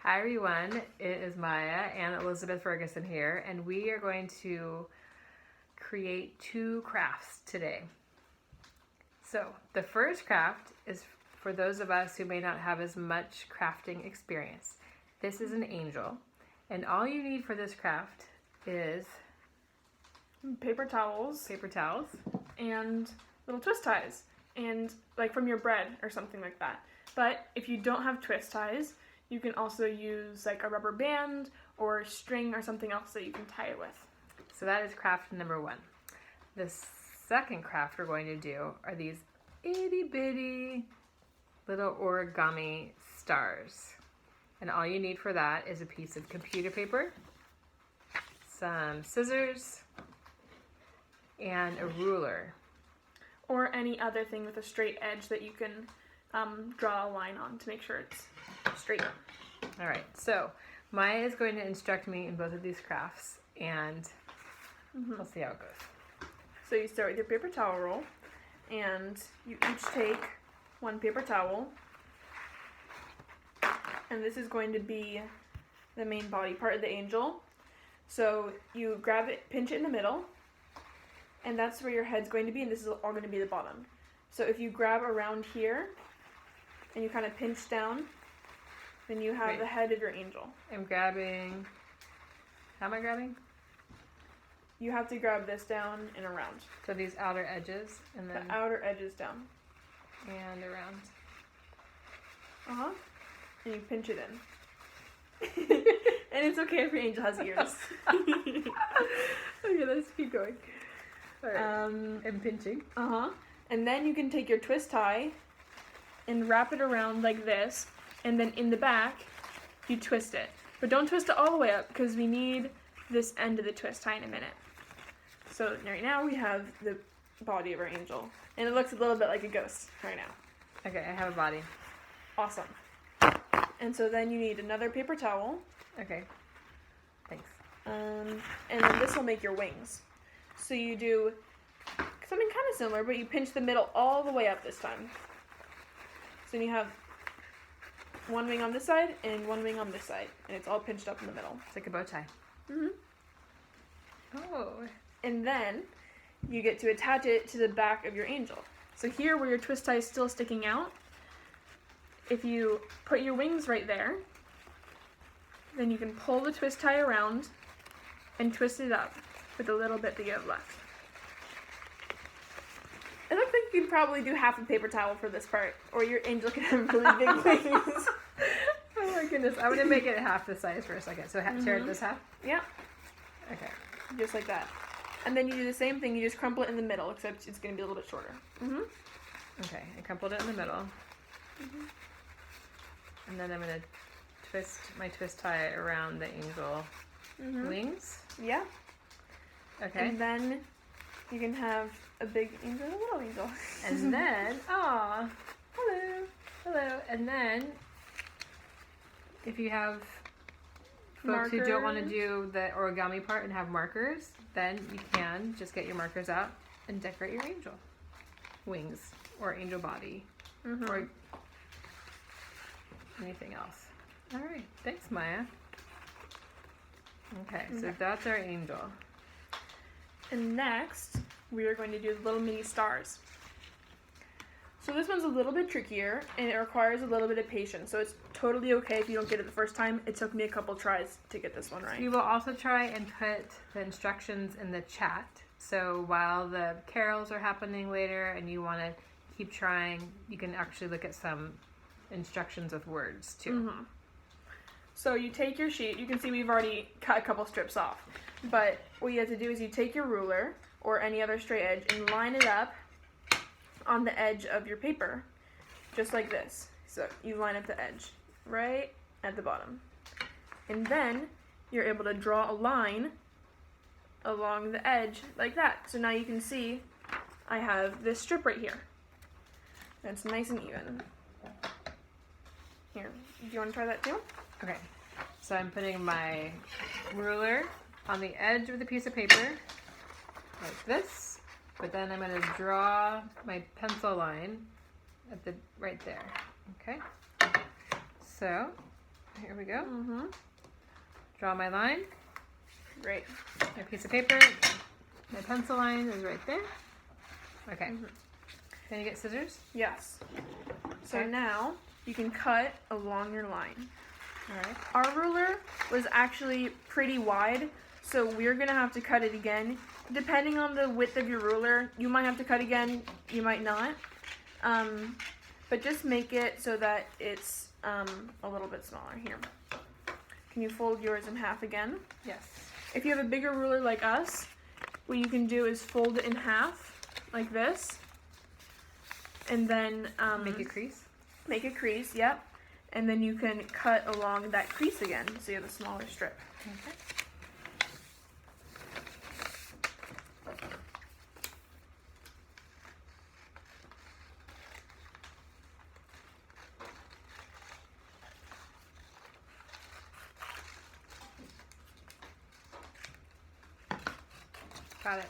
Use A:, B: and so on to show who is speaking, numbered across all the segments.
A: Hi everyone, it is Maya and Elizabeth Ferguson here, and we are going to create two crafts today. So the first craft is for those of us who may not have as much crafting experience. This is an angel, and all you need for this craft is
B: paper towels and little twist ties, and like from your bread or something like that. But if you don't have twist ties, you can also use like a rubber band or string or something else that you can tie it with.
A: So that is craft number one. The second craft we're going to do are these itty bitty little origami stars. And all you need for that is a piece of computer paper, some scissors, and a ruler.
B: Or any other thing with a straight edge that you can draw a line on to make sure it's straight.
A: All right, so Maya is going to instruct me in both of these crafts, and we'll see how it goes.
B: So you start with your paper towel roll, and you each take one paper towel, and this is going to be the main body part of the angel. So you grab it, pinch it in the middle, and that's where your head's going to be, and this is all going to be the bottom. So if you grab around here, and you kind of pinch down, then you have the head of your angel.
A: I'm grabbing, how am I grabbing?
B: You have to grab this down and around.
A: So these outer edges, and then
B: the outer edges down.
A: And around.
B: Uh-huh. And you pinch it in. And it's okay if your angel has ears. Okay, let's keep going.
A: All right. I'm pinching.
B: Uh-huh. And then you can take your twist tie and wrap it around like this, and then in the back, you twist it. But don't twist it all the way up, because we need this end of the twist tie in a minute. So right now we have the body of our angel, and it looks a little bit like a ghost right now.
A: Okay, I have a body.
B: Awesome. And so then you need another paper towel.
A: Okay, thanks.
B: And then this will make your wings. So you do something kind of similar, but you pinch the middle all the way up this time. So you have one wing on this side and one wing on this side, and it's all pinched up in the middle.
A: It's like a bow tie.
B: Mhm.
A: Oh.
B: And then you get to attach it to the back of your angel. So here, where your twist tie is still sticking out, if you put your wings right there, then you can pull the twist tie around and twist it up with a little bit that you have left. It looks like you could probably do half a paper towel for this part, or your angel can have really big wings.
A: Oh my goodness, I'm gonna make it half the size for a second. So tear this half?
B: Yeah.
A: Okay.
B: Just like that. And then you do the same thing, you just crumple it in the middle, except it's gonna be a little bit shorter.
A: Okay, I crumpled it in the middle. And then I'm gonna twist my twist tie around the angel wings.
B: Yeah.
A: Okay.
B: And then you can have a big angel and a little angel.
A: And then, aw, hello. And then, if you have folks who don't want to do the origami part and have markers, then you can just get your markers out and decorate your angel wings or angel body or anything else. All right, thanks, Maya. Okay, so that's our angel.
B: And next, we are going to do the little mini stars. So this one's a little bit trickier, and it requires a little bit of patience. So it's totally okay if you don't get it the first time. It took me a couple tries to get this one right.
A: We will also try and put the instructions in the chat. So while the carols are happening later and you want to keep trying, you can actually look at some instructions with words too.
B: So you take your sheet. You can see we've already cut a couple strips off. But what you have to do is you take your ruler or any other straight edge and line it up on the edge of your paper, just like this. So you line up the edge right at the bottom. And then you're able to draw a line along the edge like that. So now you can see I have this strip right here. And it's nice and even. Here, do you want to try that too?
A: Okay, so I'm putting my ruler on the edge of the piece of paper like this, but then I'm going to draw my pencil line at the right there. Okay, so Here we go.
B: Mm-hmm.
A: Draw my line.
B: Great.
A: My piece of paper. My pencil line is right there. Okay. Can you get scissors?
B: Yes. So
A: Okay.
B: now you can cut along your line.
A: All right.
B: Our ruler was actually pretty wide, so we're gonna have to cut it again. Depending on the width of your ruler, you might have to cut again, you might not. But just make it so that it's a little bit smaller here. Can you fold yours in half again?
A: Yes.
B: If you have a bigger ruler like us, what you can do is fold it in half, like this. And then
A: Make a crease.
B: make a crease, yep. And then you can cut along that crease again, so you have a smaller strip.
A: Okay. Got it.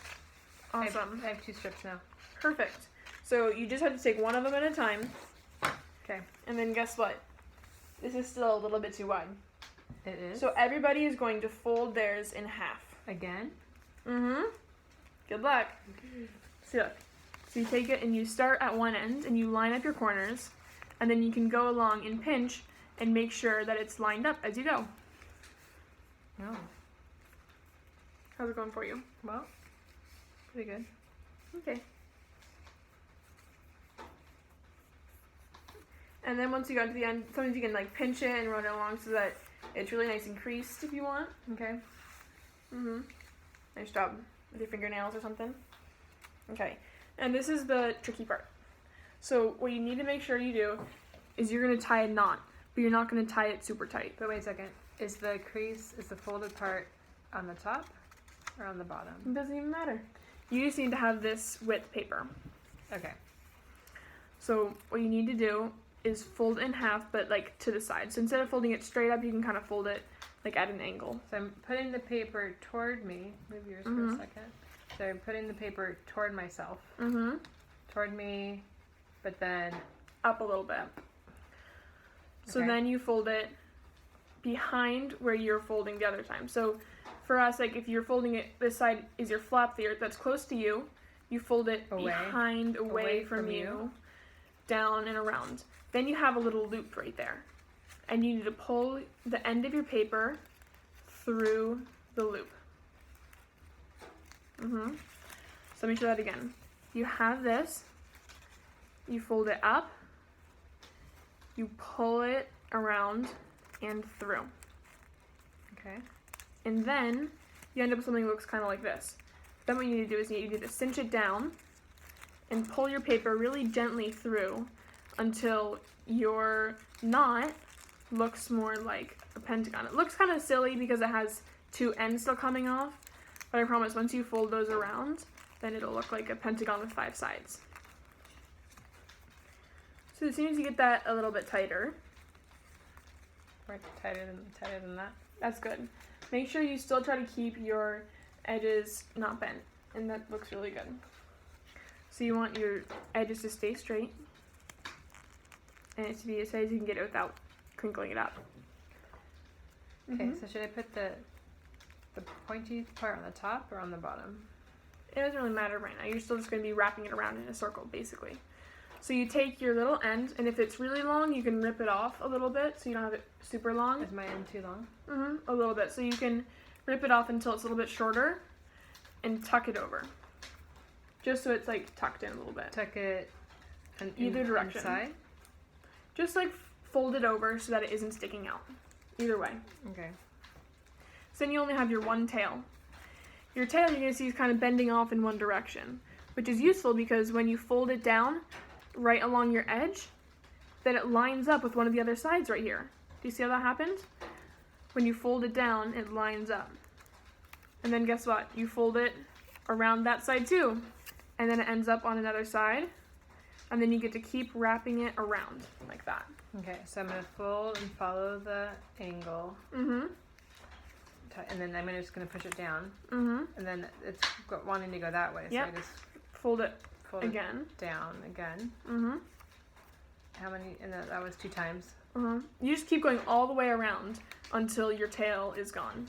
B: Awesome.
A: I have 2 strips now.
B: Perfect. So you just have to take one of them at a time.
A: Okay.
B: And then guess what? This is still a little bit too wide.
A: It is.
B: So everybody is going to fold theirs in half.
A: Again?
B: Mm-hmm. Good luck. See, look. So you take it and you start at one end and you line up your corners. And then you can go along and pinch and make sure that it's lined up as you go.
A: No.
B: How's it going for you?
A: Well, pretty good.
B: Okay. And then once you got to the end, sometimes you can like pinch it and run it along so that it's really nice and creased if you want.
A: Okay.
B: Mm-hmm. Nice job with your fingernails or something. Okay. And this is the tricky part. So what you need to make sure you do is you're going to tie a knot, but you're not going to tie it super tight.
A: But wait a second. Is the folded part on the top or on the bottom?
B: It doesn't even matter. You just need to have this width paper.
A: Okay.
B: So what you need to do is fold in half, but like to the side. So instead of folding it straight up, you can kind of fold it like at an angle.
A: So I'm putting the paper toward me. Move yours for a second. So I'm putting the paper toward myself.
B: Mm-hmm.
A: Toward me, but then
B: Up a little bit. So
A: Okay.
B: then you fold it behind where you're folding the other time. So for us, like if you're folding it, this side is your flap there that's close to you. You fold it
A: Away.
B: behind, away from you, down and around. Then you have a little loop right there. And you need to pull the end of your paper through the loop. So let me show that again. You have this, you fold it up, you pull it around and through.
A: okay.
B: And then you end up with something that looks kind of like this. Then what you need to do is you need to cinch it down and pull your paper really gently through until your knot looks more like a pentagon. It looks kind of silly because it has 2 ends still coming off, but I promise once you fold those around, then it'll look like a pentagon with 5 sides. So as soon as you get that a little bit tighter,
A: Right, tighter than that.
B: that's good. Make sure you still try to keep your edges not bent, and that looks really good. So you want your edges to stay straight, and it to be as tight as you can get it without crinkling it up.
A: Okay, so should I put the pointy part on the top or on the bottom?
B: It doesn't really matter right now. You're still just going to be wrapping it around in a circle, basically. So you take your little end, and if it's really long, you can rip it off a little bit so you don't have it super long.
A: Is my end too long?
B: A little bit. So you can rip it off until it's a little bit shorter and tuck it over. Just so it's like tucked in a little bit.
A: Tuck it
B: Either direction.
A: Inside?
B: Just like fold it over so that it isn't sticking out. Either way.
A: Okay.
B: So then you only have your one tail. Your tail you're going to see is kind of bending off in one direction, which is useful because when you fold it down right along your edge, then it lines up with one of the other sides right here. Do you see how that happened? When you fold it down, it lines up. And then guess what? You fold it around that side too, and then it ends up on another side, and then you get to keep wrapping it around like that.
A: Okay, so I'm going to fold and follow the angle. And then I'm just going to push it down. And then it's wanting to go that way. So
B: Yep.
A: I just
B: Fold it
A: fold
B: again.
A: it down again. How many? And that was 2 times.
B: You just keep going all the way around until your tail is gone.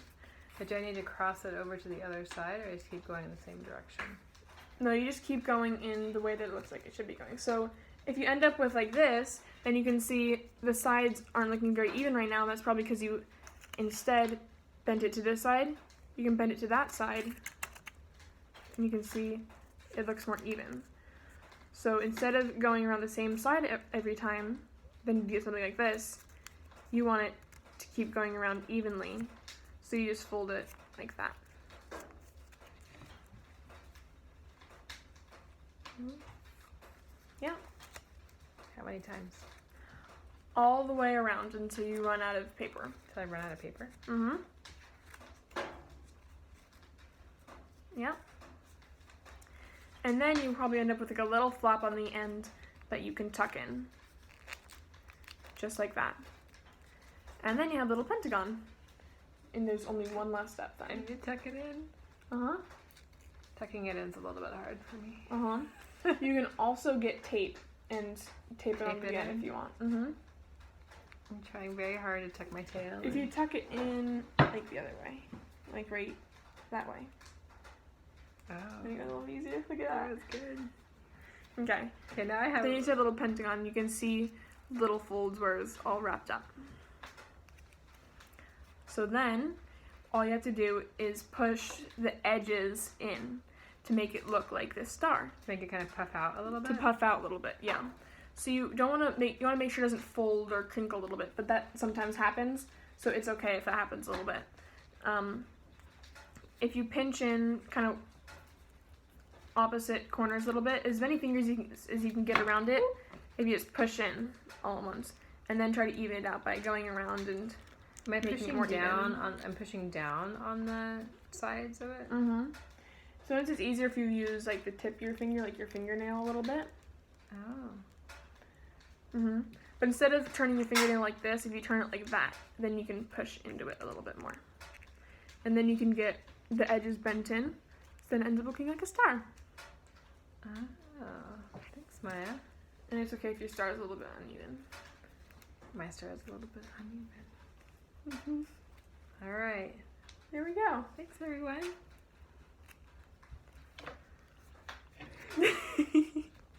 A: But do I need to cross it over to the other side, or just keep going in the same direction?
B: No, you just keep going in the way that it looks like it should be going. So if you end up with like this, then you can see the sides aren't looking very even right now. That's probably because you instead bent it to this side. You can bend it to that side, and you can see it looks more even. So instead of going around the same side every time, then you get something like this, you want it to keep going around evenly. So you just fold it like that. Yeah.
A: How many times?
B: All the way around until you run out of paper.
A: Till I run out of paper?
B: Yeah. And then you probably end up with like a little flap on the end that you can tuck in. Just like that. And then you have a little pentagon. And there's only one last step then.
A: I need to tuck it in? Tucking it in is a little bit hard for me.
B: You can also get tape and tape it on again if you want.
A: I'm trying very hard to tuck my tail.
B: If you tuck it in like the other way, like right that way.
A: Oh.
B: There you go, a little easier. Look at that.
A: That was good.
B: Okay.
A: Okay, now I have...
B: Then you see a little pentagon. You can see little folds where it's all wrapped up. So then, all you have to do is push the edges in to make it look like this star.
A: To make it kind of puff out a little bit?
B: To puff out a little bit, yeah. So you want to make sure it doesn't fold or crinkle a little bit, but that sometimes happens, so it's okay if that happens a little bit. If you pinch in kind of opposite corners a little bit, as many fingers as you can get around it, if you just push in all at once, and then try to even it out by going around and
A: Am I
B: making
A: pushing
B: it more
A: down
B: even.
A: I'm pushing down on the sides of it?
B: So it's just easier if you use like the tip of your finger, like your fingernail a little bit.
A: Oh.
B: But instead of turning your fingernail like this, if you turn it like that, then you can push into it a little bit more. And then you can get the edges bent in, so then it ends up looking like a star.
A: Oh. Thanks, Maya.
B: And it's okay if your star is a little bit uneven.
A: My star is a little bit uneven. All right.
B: There we go.
A: Thanks, everyone.